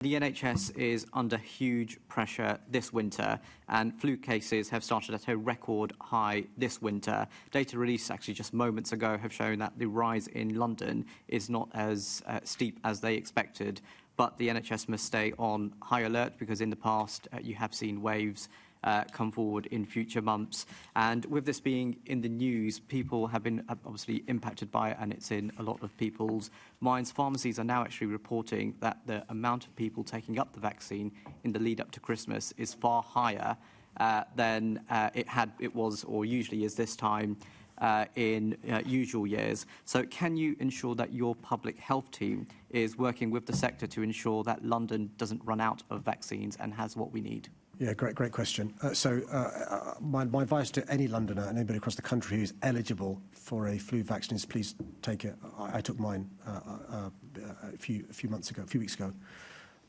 The NHS is under huge pressure this winter, and flu cases have started at a record high this winter. Data released actually just moments ago have shown that the rise in London is not as steep as they expected, but the NHS must stay on high alert because in the past you have seen waves come forward in future months. And with this being in the news, people have been obviously impacted by it, and it's in a lot of people's minds. Pharmacies are now actually reporting that the amount of people taking up the vaccine in the lead up to Christmas is far higher than it was or usually is this time in usual years. So can you ensure that your public health team is working with the sector to ensure that London doesn't run out of vaccines and has what we need? Yeah, great question. My advice to any Londoner and anybody across the country who is eligible for a flu vaccine is please take it. I took mine a few weeks ago,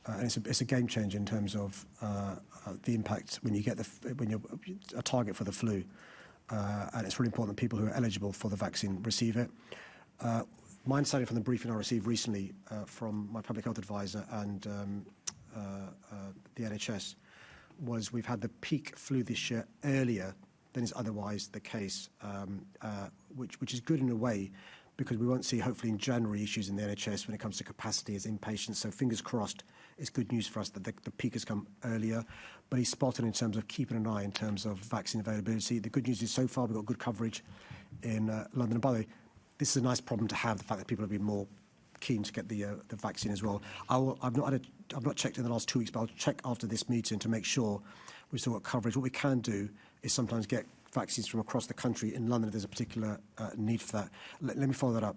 and it's a game changer in terms of the impact when you're a target for the flu, and it's really important that people who are eligible for the vaccine receive it. My understanding from the briefing I received recently from my public health advisor and the NHS was we've had the peak flu this year earlier than is otherwise the case, which is good in a way because we won't see, hopefully, in January issues in the NHS when it comes to capacity as inpatients. So fingers crossed, it's good news for us that the peak has come earlier. But he's spotted in terms of keeping an eye in terms of vaccine availability. The good news is so far we've got good coverage in London. And by the way, this is a nice problem to have, the fact that people have been more keen to get the vaccine as well. I've not checked in the last 2 weeks, but I'll check after this meeting to make sure we've still got coverage. What we can do is sometimes get vaccines from across the country in London if there's a particular need for that. Let me follow that up.